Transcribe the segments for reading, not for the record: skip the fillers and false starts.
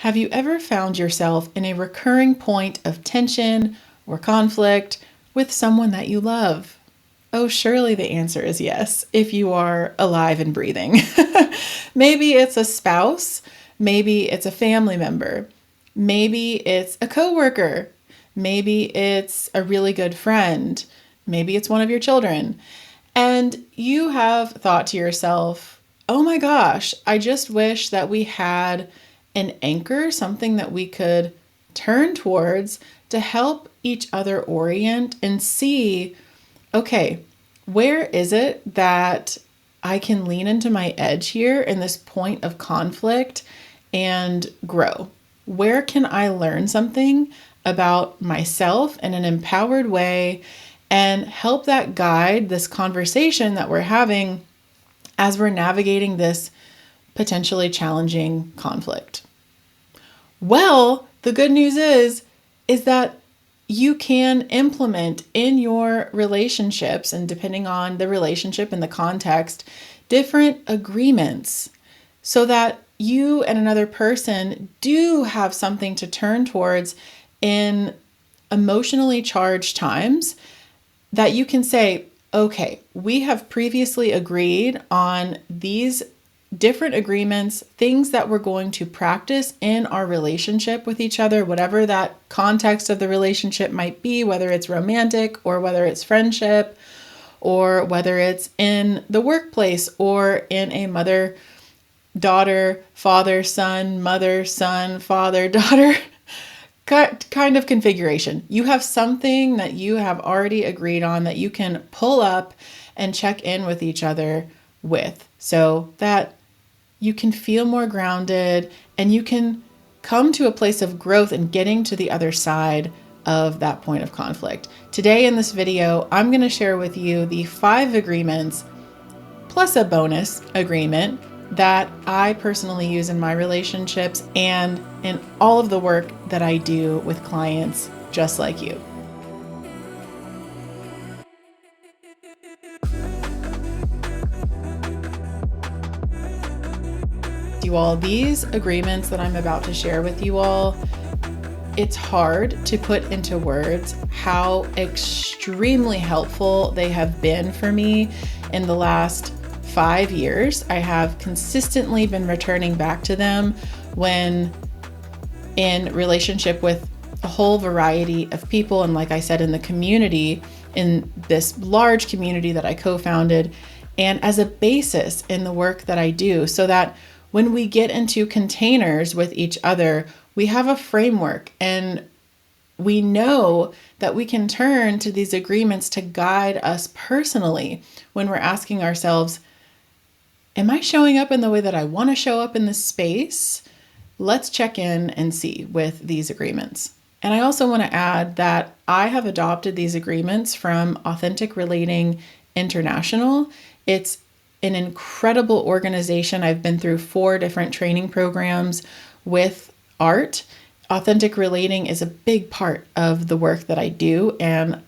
Have you ever found yourself in a recurring point of tension or conflict with someone that you love? Oh, surely the answer is yes, if you are alive and breathing. Maybe it's a spouse, maybe it's a family member, maybe it's a coworker, maybe it's a really good friend, maybe it's one of your children. And you have thought to yourself, oh my gosh, I just wish that we had an anchor, something that we could turn towards to help each other orient and see, okay, where is it that I can lean into my edge here in this point of conflict and grow? Where can I learn something about myself in an empowered way and help that guide this conversation that we're having as we're navigating this potentially challenging conflict? Well, the good news is that you can implement in your relationships, and depending on the relationship and the context, different agreements so that you and another person do have something to turn towards in emotionally charged times that you can say, okay, we have previously agreed on these different agreements, things that we're going to practice in our relationship with each other, whatever that context of the relationship might be, whether it's romantic or whether it's friendship or whether it's in the workplace or in a mother, daughter, father, son, mother, son, father, daughter kind of configuration. You have something that you have already agreed on that you can pull up and check in with each other with so that you can feel more grounded and you can come to a place of growth and getting to the other side of that point of conflict. Today in this video, I'm going to share with you the 5 agreements plus a bonus agreement that I personally use in my relationships and in all of the work that I do with clients just like you. You all, these agreements that I'm about to share with you all, it's hard to put into words how extremely helpful they have been for me in the last 5 years. I have consistently been returning back to them when in relationship with a whole variety of people. And like I said, in the community, in this large community that I co-founded, and as a basis in the work that I do, so that when we get into containers with each other, we have a framework and we know that we can turn to these agreements to guide us personally when we're asking ourselves, am I showing up in the way that I want to show up in this space? Let's check in and see with these agreements. And I also want to add that I have adopted these agreements from Authentic Relating International. It's an incredible organization. I've been through 4 different training programs with Art. Authentic Relating is a big part of the work that I do. And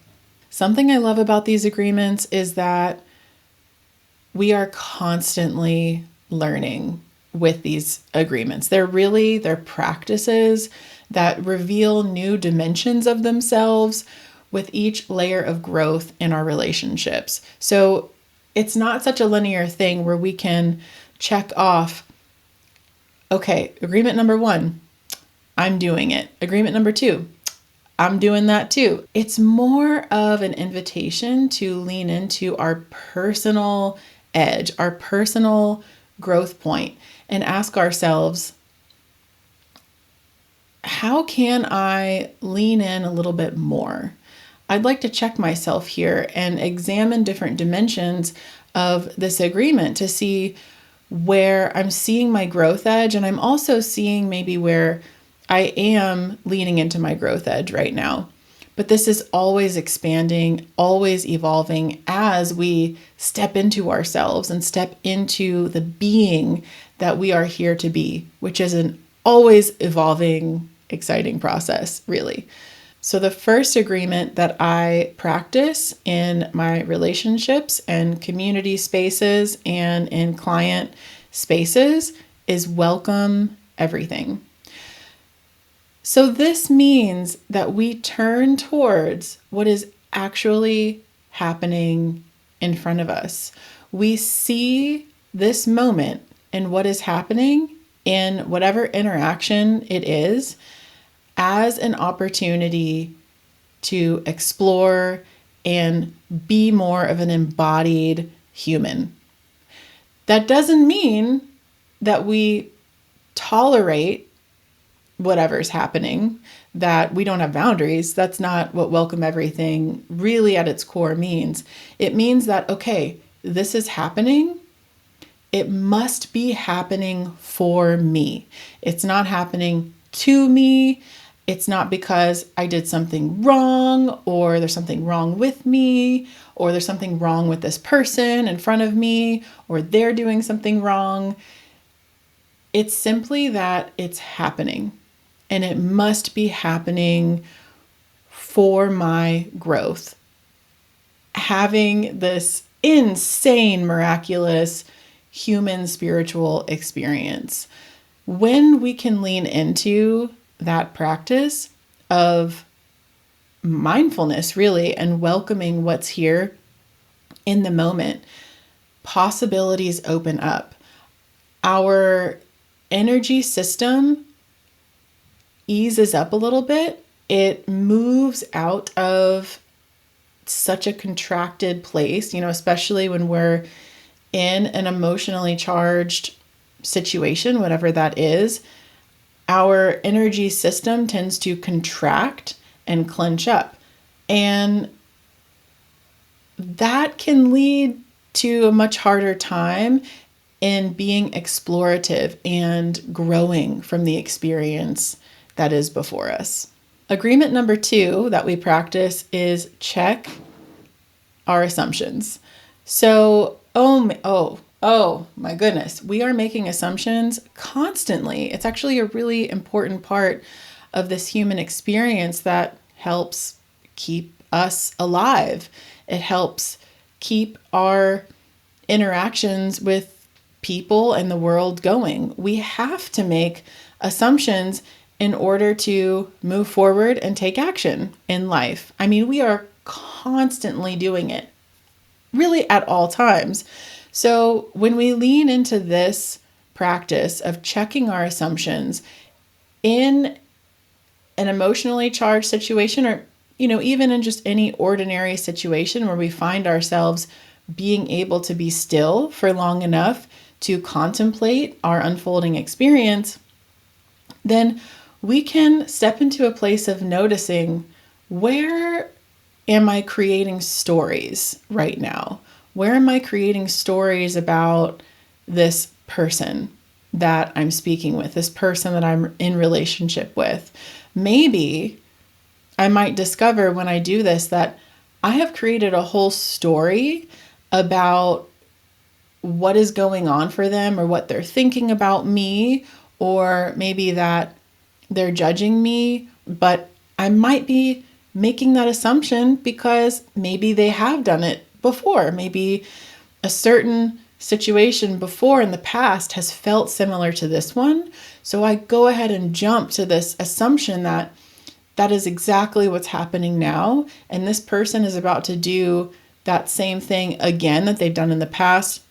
something I love about these agreements is that we are constantly learning with these agreements. They're practices that reveal new dimensions of themselves with each layer of growth in our relationships. So it's not such a linear thing where we can check off, okay, agreement number 1, I'm doing it. Agreement number 2, I'm doing that too. It's more of an invitation to lean into our personal edge, our personal growth point, and ask ourselves, how can I lean in a little bit more? I'd like to check myself here and examine different dimensions of this agreement to see where I'm seeing my growth edge, and I'm also seeing maybe where I am leaning into my growth edge right now. But this is always expanding, always evolving as we step into ourselves and step into the being that we are here to be, which is an always evolving, exciting process, really. So the first agreement that I practice in my relationships and community spaces and in client spaces is welcome everything. So this means that we turn towards what is actually happening in front of us. We see this moment and what is happening in whatever interaction it is as an opportunity to explore and be more of an embodied human. That doesn't mean that we tolerate whatever's happening, that we don't have boundaries. That's not what welcome everything really at its core means. It means that, okay, this is happening. It must be happening for me. It's not happening to me. It's not because I did something wrong, or there's something wrong with me, or there's something wrong with this person in front of me, or they're doing something wrong. It's simply that it's happening, and it must be happening for my growth. Having this insane, miraculous human spiritual experience. When we can lean into that practice of mindfulness, really, and welcoming what's here in the moment, possibilities open up. Our energy system eases up a little bit. It moves out of such a contracted place, especially when we're in an emotionally charged situation, whatever that is. Our energy system tends to contract and clench up. And that can lead to a much harder time in being explorative and growing from the experience that is before us. Agreement number 2 that we practice is check our assumptions. So, oh my goodness, we are making assumptions constantly. It's actually a really important part of this human experience that helps keep us alive. It helps keep our interactions with people and the world going. We have to make assumptions in order to move forward and take action in life. I mean, we are constantly doing it, really at all times. So when we lean into this practice of checking our assumptions in an emotionally charged situation, or even in just any ordinary situation where we find ourselves being able to be still for long enough to contemplate our unfolding experience, then we can step into a place of noticing, where am I creating stories right now? Where am I creating stories about this person that I'm speaking with, this person that I'm in relationship with? Maybe I might discover when I do this that I have created a whole story about what is going on for them, or what they're thinking about me, or maybe that they're judging me, but I might be making that assumption because maybe they have done it before. Maybe a certain situation before in the past has felt similar to this one. So I go ahead and jump to this assumption that that is exactly what's happening now. And this person is about to do that same thing again that they've done in the past.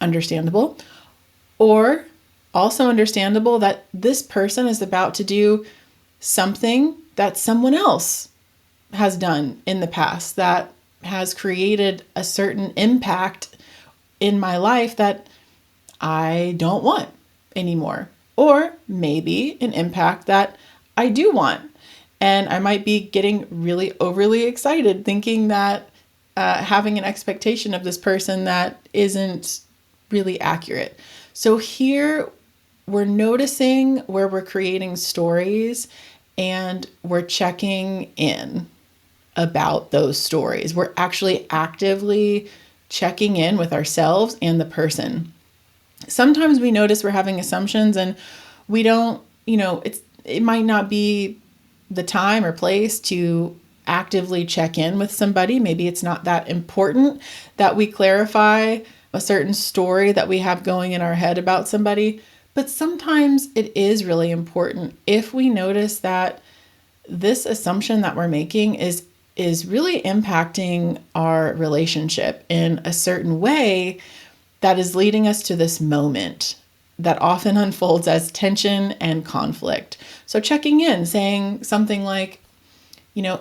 Understandable. Or also understandable that this person is about to do something that someone else has done in the past that has created a certain impact in my life that I don't want anymore. Or maybe an impact that I do want. And I might be getting really overly excited thinking that having an expectation of this person that isn't really accurate. So here we're noticing where we're creating stories, and we're checking in about those stories. We're actually actively checking in with ourselves and the person. Sometimes we notice we're having assumptions and we don't, it might not be the time or place to actively check in with somebody. Maybe it's not that important that we clarify a certain story that we have going in our head about somebody. But sometimes it is really important if we notice that this assumption that we're making is really impacting our relationship in a certain way that is leading us to this moment that often unfolds as tension and conflict. So checking in, saying something like, you know,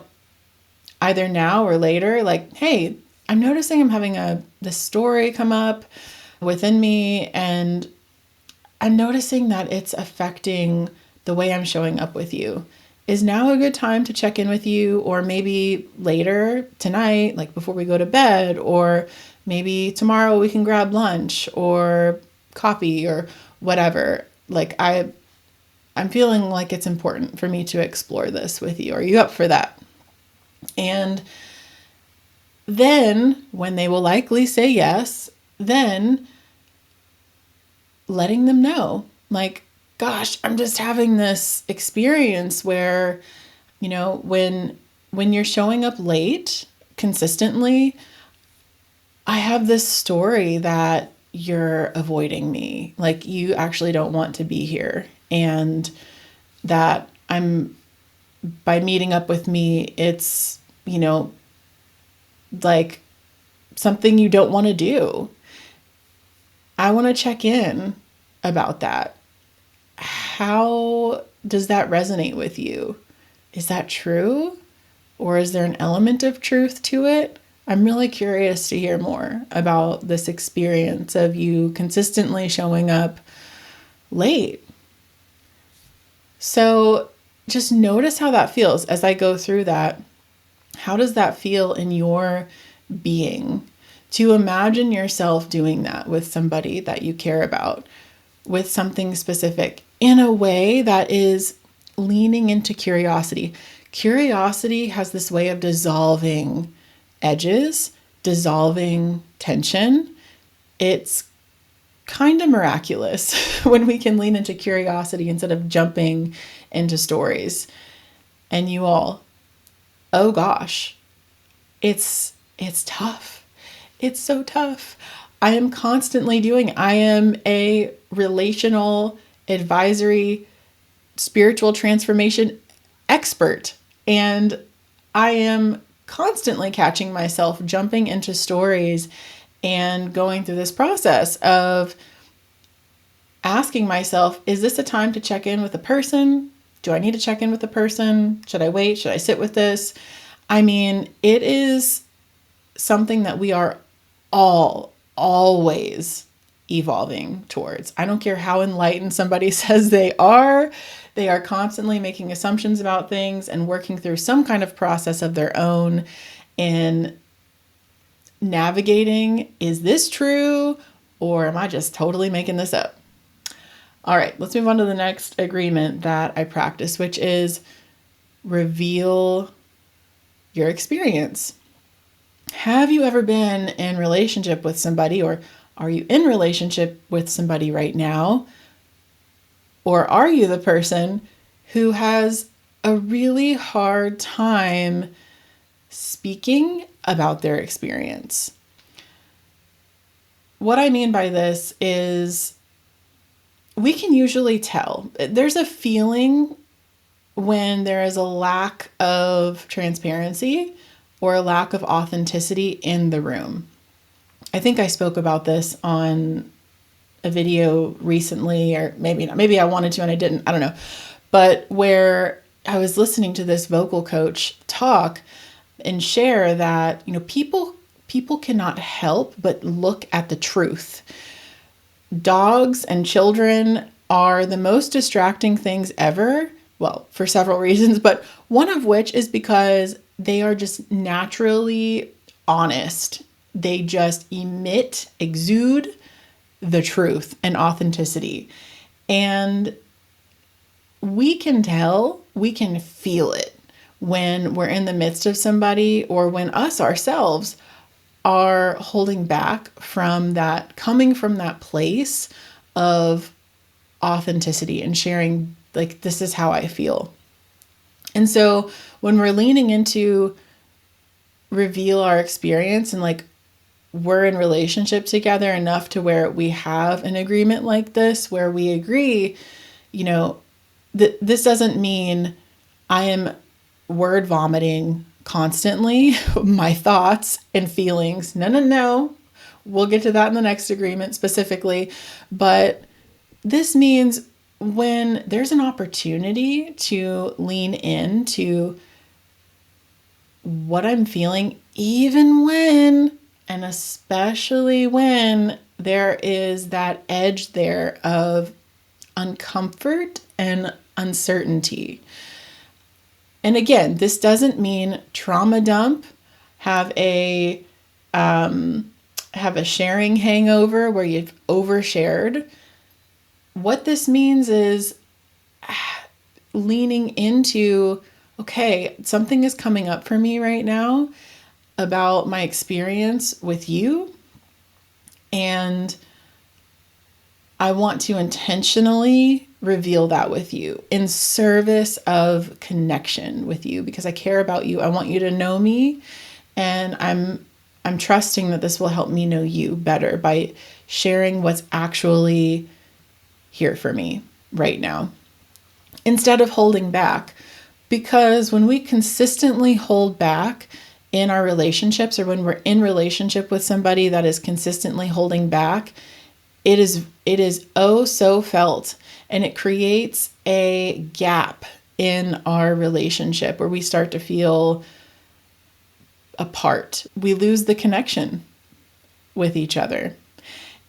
either now or later, like, hey, I'm noticing I'm having this story come up within me, and I'm noticing that it's affecting the way I'm showing up with you. Is now a good time to check in with you? Or maybe later tonight, like before we go to bed, or maybe tomorrow we can grab lunch or coffee or whatever. Like I'm feeling like it's important for me to explore this with you. Are you up for that? And then when they will likely say yes, then letting them know, like, gosh, I'm just having this experience where, when you're showing up late consistently, I have this story that you're avoiding me. Like, you actually don't want to be here. And that by meeting up with me, it's, like something you don't want to do. I want to check in about that. How does that resonate with you? Is that true? Or is there an element of truth to it? I'm really curious to hear more about this experience of you consistently showing up late. So just notice how that feels as I go through that. How does that feel in your being? To imagine yourself doing that with somebody that you care about, with something specific, in a way that is leaning into curiosity. Curiosity has this way of dissolving edges, dissolving tension. It's kind of miraculous when we can lean into curiosity instead of jumping into stories. And you all, oh gosh, it's tough. It's so tough. I am a relational advisory spiritual transformation expert. And I am constantly catching myself jumping into stories and going through this process of asking myself, is this a time to check in with a person? Do I need to check in with a person? Should I wait? Should I sit with this? I mean, it is something that we are all always evolving towards. I don't care how enlightened somebody says they are constantly making assumptions about things and working through some kind of process of their own in navigating, is this true or am I just totally making this up? All right, let's move on to the next agreement that I practice, which is reveal your experience. Have you ever been in relationship with somebody, or are you in relationship with somebody right now? Or are you the person who has a really hard time speaking about their experience? What I mean by this is we can usually tell. There's a feeling when there is a lack of transparency or a lack of authenticity in the room. I think I spoke about this on a video recently, or maybe not. Maybe I wanted to and I didn't. I don't know. But where I was listening to this vocal coach talk and share that, people cannot help but look at the truth. Dogs and children are the most distracting things ever. Well, for several reasons, but one of which is because they are just naturally honest. They just exude the truth and authenticity. And we can tell, we can feel it when we're in the midst of somebody or when us ourselves are holding back from that, coming from that place of authenticity and sharing, like, this is how I feel. And so when we're leaning into reveal our experience and like we're in relationship together enough to where we have an agreement like this, where we agree, this doesn't mean I am word vomiting constantly my thoughts and feelings. No. We'll get to that in the next agreement specifically. But this means when there's an opportunity to lean into what I'm feeling, even when, and especially when there is that edge there of uncomfort and uncertainty. And again, this doesn't mean trauma dump, have a sharing hangover where you've overshared. What this means is leaning into, okay, something is coming up for me right now about my experience with you, and I want to intentionally reveal that with you in service of connection with you, because I care about you. I want you to know me, and I'm trusting that this will help me know you better by sharing what's actually here for me right now, instead of holding back. Because when we consistently hold back in our relationships, or when we're in relationship with somebody that is consistently holding back, it is oh so felt, and it creates a gap in our relationship where we start to feel apart. We lose the connection with each other.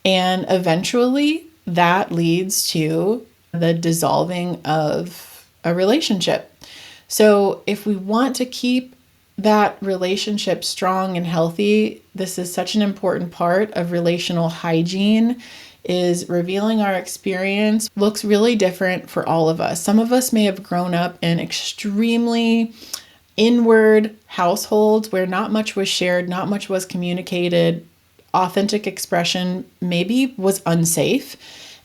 And eventually that leads to the dissolving of a relationship. So if we want to keep that relationship strong and healthy, this is such an important part of relational hygiene, is revealing our experience looks really different for all of us. Some of us may have grown up in extremely inward households where not much was shared, not much was communicated, authentic expression maybe was unsafe.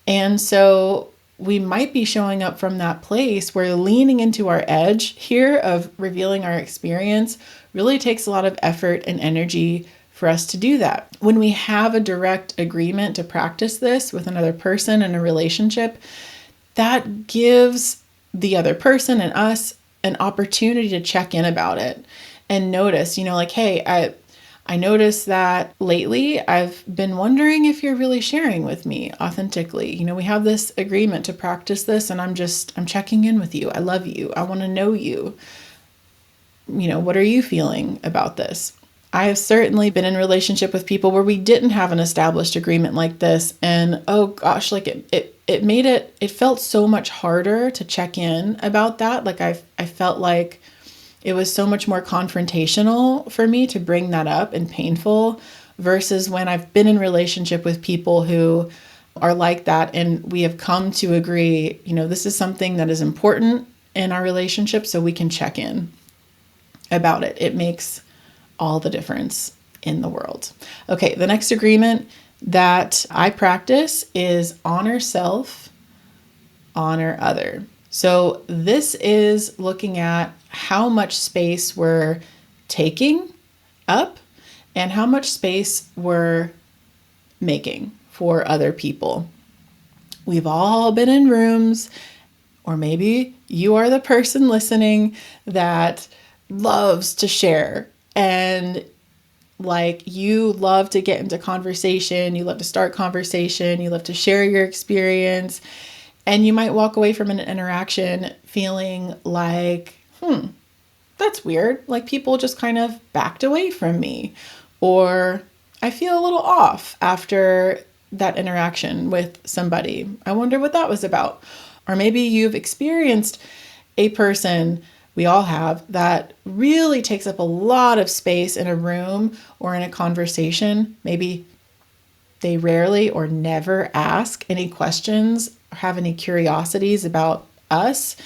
And so we might be showing up from that place where leaning into our edge here of revealing our experience really takes a lot of effort and energy for us to do that. When we have a direct agreement to practice this with another person in a relationship, that gives the other person and us an opportunity to check in about it and notice, like, hey, I noticed that lately I've been wondering if you're really sharing with me authentically. We have this agreement to practice this, and I'm checking in with you. I love you. I want to know you. What are you feeling about this? I have certainly been in a relationship with people where we didn't have an established agreement like this. And oh gosh, like it felt so much harder to check in about that. Like I felt like it was so much more confrontational for me to bring that up and painful, versus when I've been in relationship with people who are like that and we have come to agree, this is something that is important in our relationship, so we can check in about it. It makes all the difference in the world. Okay, the next agreement that I practice is honor self, honor other. So this is looking at how much space we're taking up and how much space we're making for other people. We've all been in rooms, or maybe you are the person listening that loves to share, and like you love to get into conversation, you love to start conversation, you love to share your experience, and you might walk away from an interaction feeling like, that's weird. Like people just kind of backed away from me, or I feel a little off after that interaction with somebody. I wonder what that was about. Or maybe you've experienced a person, we all have, that really takes up a lot of space in a room or in a conversation. Maybe they rarely or never ask any questions or have any curiosities about us.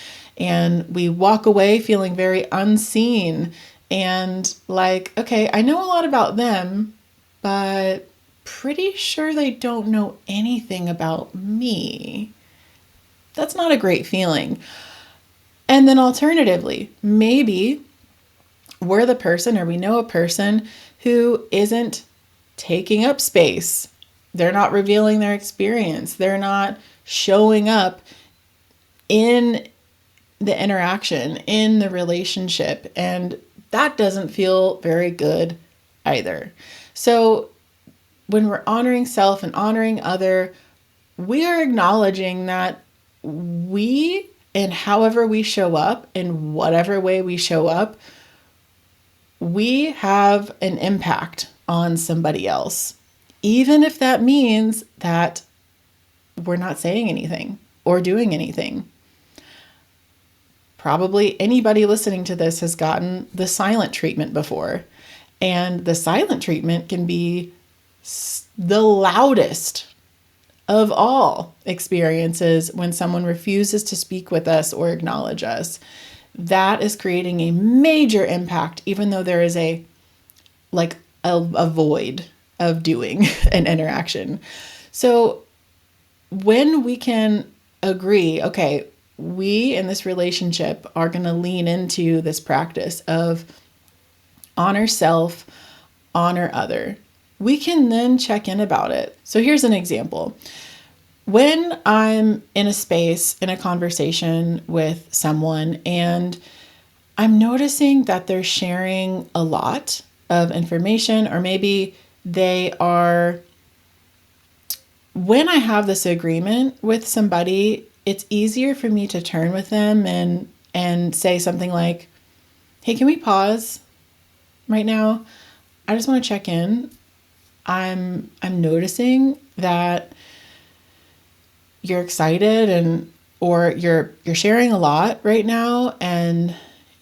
And we walk away feeling very unseen and like, okay, I know a lot about them, but pretty sure they don't know anything about me. That's not a great feeling. And then alternatively, maybe we're the person, or we know a person who isn't taking up space. They're not revealing their experience. They're not showing up in the interaction, in the relationship. And that doesn't feel very good either. So when we're honoring self and honoring other, we are acknowledging that we, and however we show up, in whatever way we show up, we have an impact on somebody else, even if that means that we're not saying anything or doing anything. Probably anybody listening to this has gotten the silent treatment before. And the silent treatment can be the loudest of all experiences when someone refuses to speak with us or acknowledge us. That is creating a major impact, even though there is a void of doing an interaction. So when we can agree, okay, we in this relationship are going to lean into this practice of honor self, honor other, we can then check in about it. So here's an example. When I'm in a space, in a conversation with someone, and I'm noticing that they're sharing a lot of information, or maybe they are, when I have this agreement with somebody, it's easier for me to turn with them and say something like, hey, can we pause right now? I just want to check in. I'm noticing that you're excited or you're sharing a lot right now, and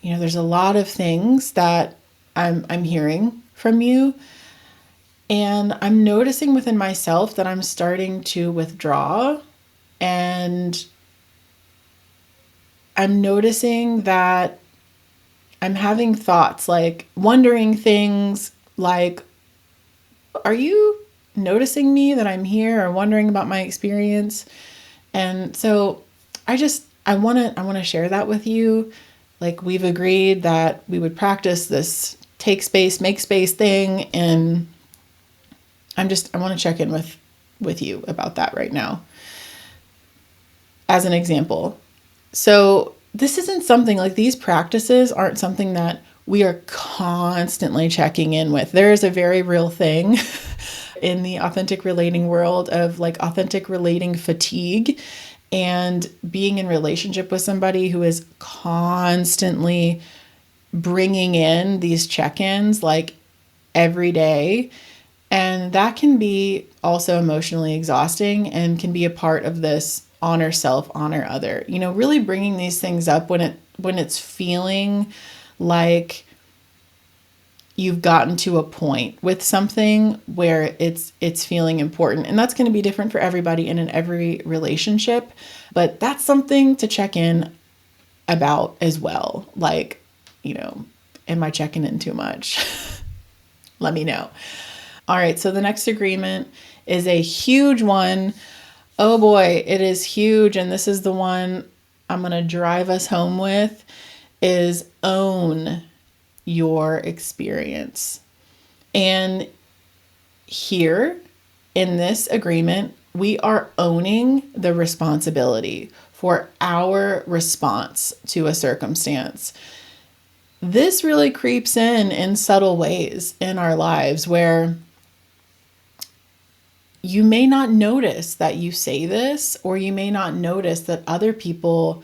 there's a lot of things that I'm hearing from you, and I'm noticing within myself that I'm starting to withdraw, and I'm noticing that I'm having thoughts, like wondering things like, are you noticing me, that I'm here, or wondering about my experience? And so I want to share that with you. Like, we've agreed that we would practice this take space, make space thing. And I want to check in with you about that right now, as an example. So this isn't something, like, these practices aren't something that we are constantly checking in with. There is a very real thing in the authentic relating world of like authentic relating fatigue, and being in relationship with somebody who is constantly bringing in these check-ins like every day. And that can be also emotionally exhausting and can be a part of this honor self, honor other. Really bringing these things up when it's feeling like you've gotten to a point with something where it's feeling important. And that's going to be different for everybody and in every relationship, but that's something to check in about as well. Like, am I checking in too much? Let me know. All right, so the next agreement is a huge one. Oh boy, it is huge, and this is the one I'm going to drive us home with, is own your experience. And here in this agreement, we are owning the responsibility for our response to a circumstance. This really creeps in subtle ways in our lives where you may not notice that you say this, or you may not notice that other people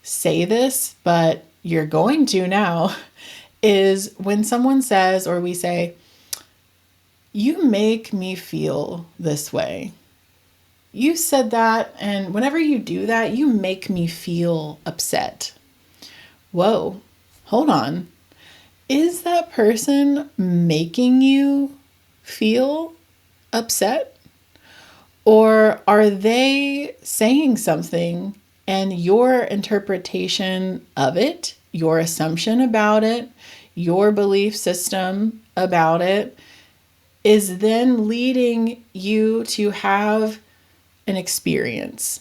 say this, but you're going to now, is when someone says, or we say, you make me feel this way. You said that, and whenever you do that, you make me feel upset. Whoa, hold on. Is that person making you feel upset? Or are they saying something and your interpretation of it, your assumption about it, your belief system about it is then leading you to have an experience?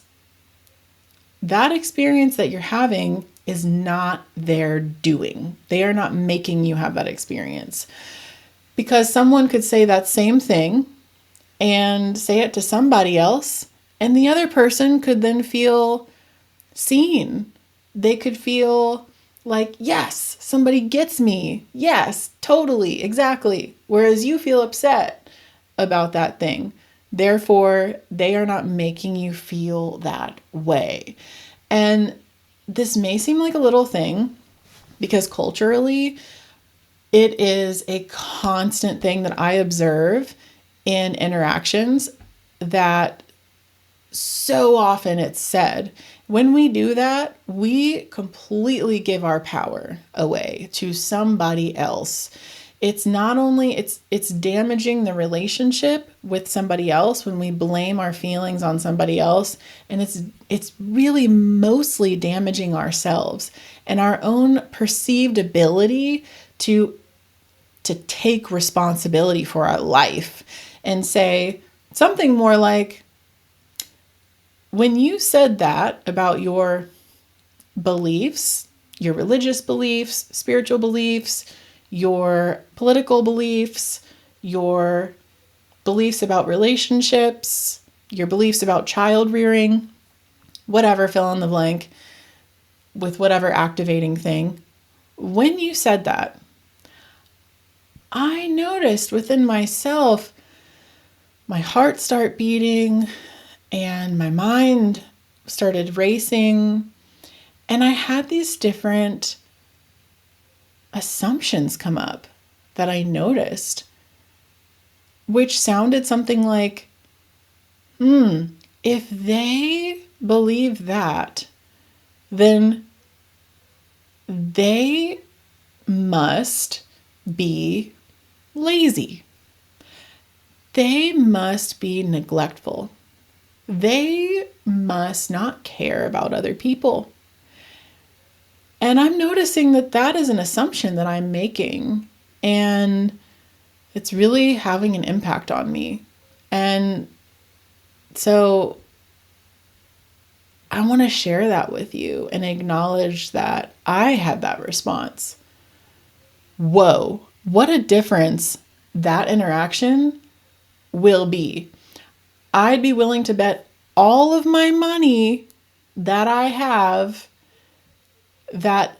That experience that you're having is not their doing. They are not making you have that experience. Because someone could say that same thing and say it to somebody else, and the other person could then feel seen. They could feel like, yes, somebody gets me. Yes, totally, exactly. Whereas you feel upset about that thing. Therefore, they are not making you feel that way. And this may seem like a little thing because culturally, it is a constant thing that I observe in interactions that so often it's said. When we do that, we completely give our power away to somebody else. It's not only it's damaging the relationship with somebody else when we blame our feelings on somebody else, and it's really mostly damaging ourselves and our own perceived ability to take responsibility for our life and say something more like, when you said that about your beliefs, your religious beliefs, spiritual beliefs, your political beliefs, your beliefs about relationships, your beliefs about child rearing, whatever, fill in the blank with whatever activating thing. When you said that, I noticed within myself, my heart start beating and my mind started racing. And I had these different assumptions come up that I noticed, which sounded something like, if they believe that, then they must be lazy. They must be neglectful. They must not care about other people. And I'm noticing that that is an assumption that I'm making, and it's really having an impact on me. And so I want to share that with you and acknowledge that I had that response. Whoa, what a difference that interaction will be. I'd be willing to bet all of my money that I have that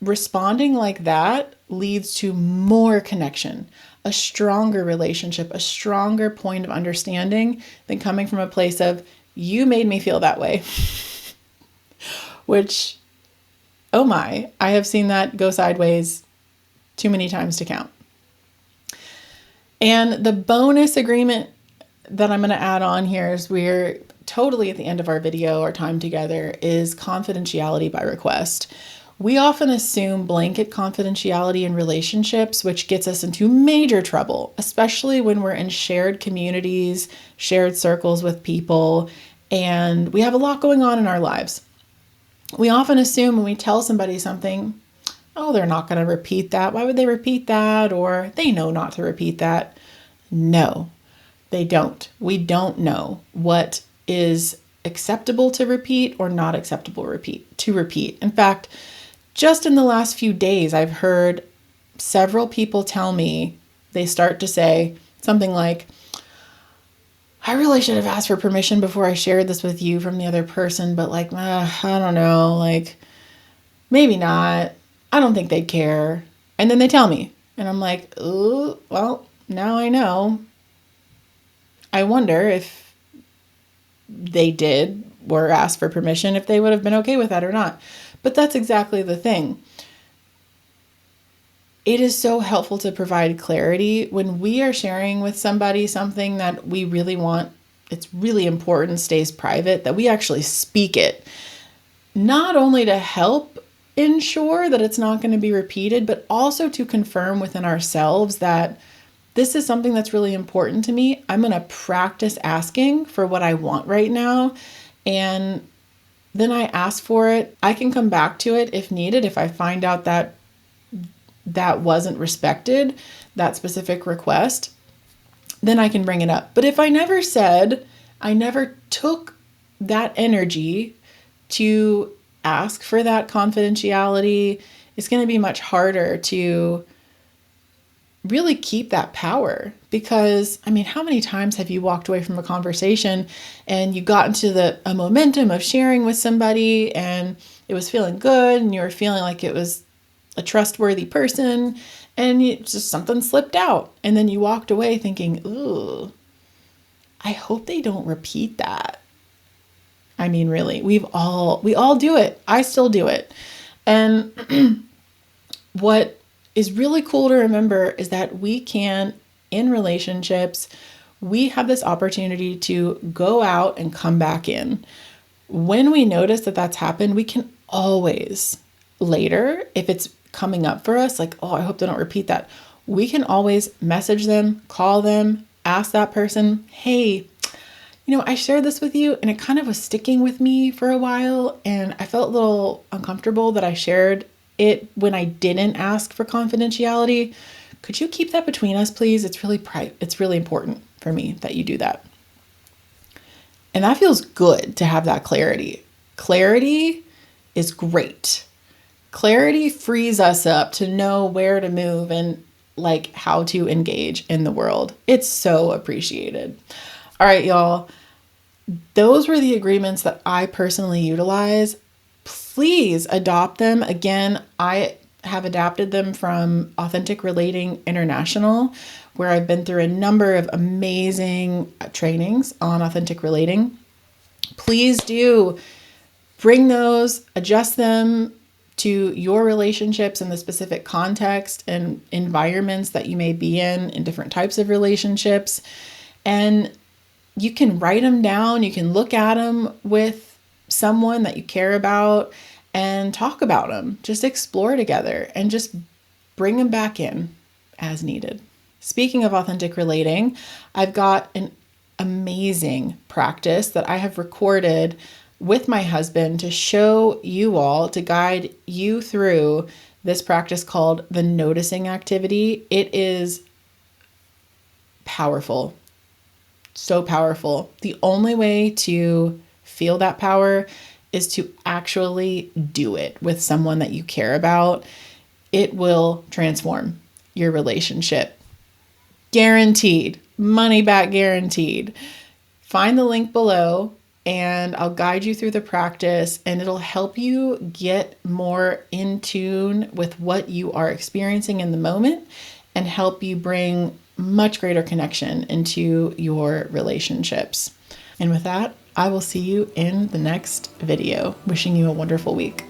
responding like that leads to more connection, a stronger relationship, a stronger point of understanding than coming from a place of, you made me feel that way. Which, oh my, I have seen that go sideways too many times to count. And the bonus agreement that I'm going to add on here, is we're totally at the end of our video, our time together, is confidentiality by request. We often assume blanket confidentiality in relationships, which gets us into major trouble, especially when we're in shared communities, shared circles with people, and we have a lot going on in our lives. We often assume when we tell somebody something, oh, they're not going to repeat that. Why would they repeat that? Or they know not to repeat that. No, they don't. We don't know what is acceptable to repeat or not acceptable to repeat. In fact, just in the last few days, I've heard several people tell me, they start to say something like, I really should have asked for permission before I shared this with you from the other person, but I don't know, maybe not. I don't think they'd care. And then they tell me, and I'm like, oh, well, now I know. I wonder if they did or asked for permission, if they would have been okay with that or not. But that's exactly the thing. It is so helpful to provide clarity when we are sharing with somebody something that we really want, it's really important, stays private, that we actually speak it. Not only to help ensure that it's not going to be repeated, but also to confirm within ourselves that this is something that's really important to me. I'm going to practice asking for what I want right now. And then I ask for it. I can come back to it if needed. If I find out that that wasn't respected, that specific request, then I can bring it up. But if I never took that energy to ask for that confidentiality, it's going to be much harder to really keep that power. Because, I mean, how many times have you walked away from a conversation and you got into a momentum of sharing with somebody and it was feeling good and you were feeling like it was a trustworthy person and just something slipped out. And then you walked away thinking, ooh, I hope they don't repeat that. I mean, really, we all do it. I still do it. And what is really cool to remember is that we can, in relationships, we have this opportunity to go out and come back in. When we notice that that's happened, we can always later, if it's coming up for us, like, oh, I hope they don't repeat that, we can always message them, call them, ask that person, hey, I shared this with you and it kind of was sticking with me for a while and I felt a little uncomfortable that I shared it when I didn't ask for confidentiality. Could you keep that between us, please? It's really important for me that you do that. And that feels good to have that clarity. Clarity is great. Clarity frees us up to know where to move and like how to engage in the world. It's so appreciated. All right, y'all. Those were the agreements that I personally utilize. Please adopt them. Again, I have adapted them from Authentic Relating International, where I've been through a number of amazing trainings on authentic relating. Please do bring those, adjust them to your relationships in the specific context and environments that you may be in different types of relationships. And you can write them down. You can look at them with someone that you care about and talk about them. Just explore together and just bring them back in as needed. Speaking of authentic relating, I've got an amazing practice that I have recorded with my husband to show you all, to guide you through this practice called the noticing activity. It is powerful. So powerful. The only way to feel that power is to actually do it with someone that you care about. It will transform your relationship. Guaranteed. Money back guaranteed. Find the link below and I'll guide you through the practice and it'll help you get more in tune with what you are experiencing in the moment and help you bring much greater connection into your relationships. And with that, I will see you in the next video. Wishing you a wonderful week.